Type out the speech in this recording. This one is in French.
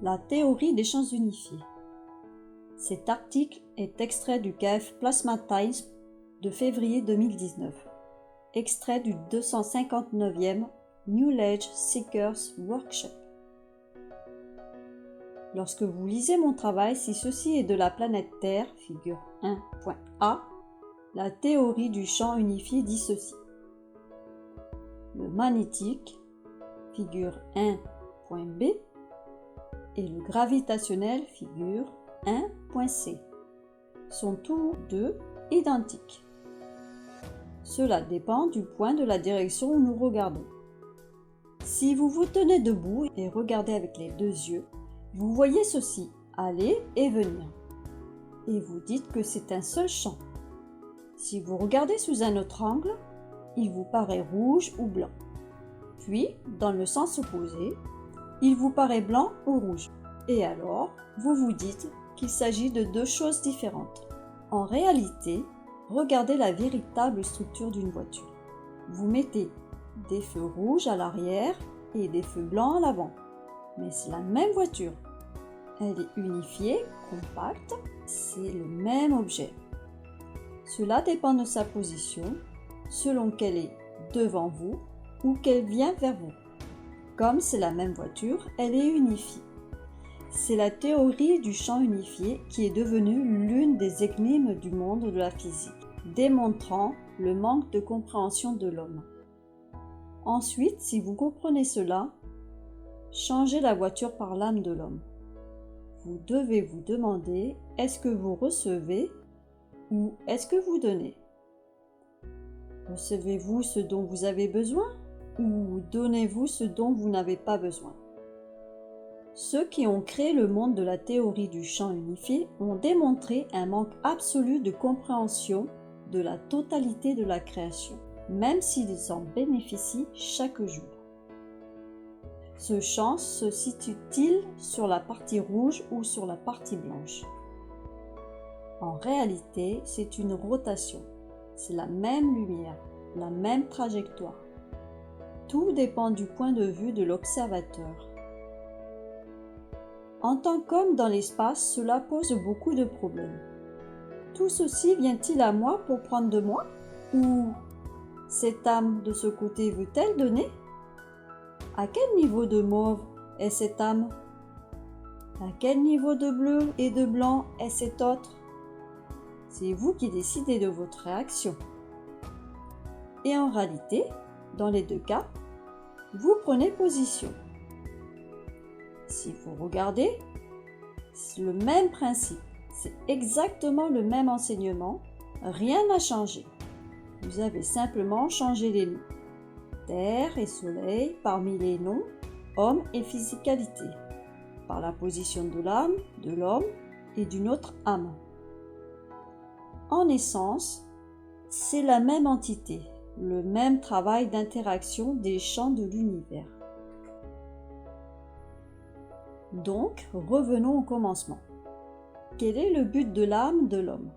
La théorie des champs unifiés. Cet article est extrait du KF Plasma Times de février 2019, extrait du 259e Knowledge Seekers Workshop. Lorsque vous lisez mon travail, si ceci est de la planète Terre, figure 1.A, la théorie du champ unifié dit ceci. Le magnétique, figure 1.B, et le gravitationnel, figure 1.C, sont tous deux identiques. Cela dépend du point de la direction où nous regardons. Si vous vous tenez debout et regardez avec les deux yeux, vous voyez ceci aller et venir. Et vous dites que c'est un seul champ. Si vous regardez sous un autre angle, il vous paraît rouge ou blanc. Puis, dans le sens opposé, il vous paraît blanc ou rouge. Et alors, vous vous dites qu'il s'agit de deux choses différentes. En réalité, regardez la véritable structure d'une voiture. Vous mettez des feux rouges à l'arrière et des feux blancs à l'avant. Mais c'est la même voiture. Elle est unifiée, compacte, c'est le même objet. Cela dépend de sa position, selon qu'elle est devant vous ou qu'elle vient vers vous. Comme c'est la même voiture, elle est unifiée. C'est la théorie du champ unifié qui est devenue l'une des énigmes du monde de la physique, démontrant le manque de compréhension de l'homme. Ensuite, si vous comprenez cela, changez la voiture par l'âme de l'homme. Vous devez vous demander, est-ce que vous recevez ou est-ce que vous donnez? Recevez-vous ce dont vous avez besoin ou donnez-vous ce dont vous n'avez pas besoin? Ceux qui ont créé le monde de la théorie du champ unifié ont démontré un manque absolu de compréhension de la totalité de la création, même s'ils en bénéficient chaque jour. Ce champ se situe-t-il sur la partie rouge ou sur la partie blanche? En réalité, c'est une rotation. C'est la même lumière, la même trajectoire. Tout dépend du point de vue de l'observateur. En tant qu'homme dans l'espace, cela pose beaucoup de problèmes. Tout ceci vient-il à moi pour prendre de moi? Ou cette âme de ce côté veut-elle donner? À quel niveau de mauve est cette âme? À quel niveau de bleu et de blanc est cet autre? C'est vous qui décidez de votre réaction. Et en réalité, dans les deux cas, vous prenez position. Si vous regardez, c'est le même principe, c'est exactement le même enseignement, rien n'a changé. Vous avez simplement changé les noms. Terre et soleil parmi les noms, homme et physicalité, par la position de l'âme, de l'homme et d'une autre âme. En essence, c'est la même entité, le même travail d'interaction des champs de l'univers. Donc, revenons au commencement. Quel est le but de l'âme de l'homme?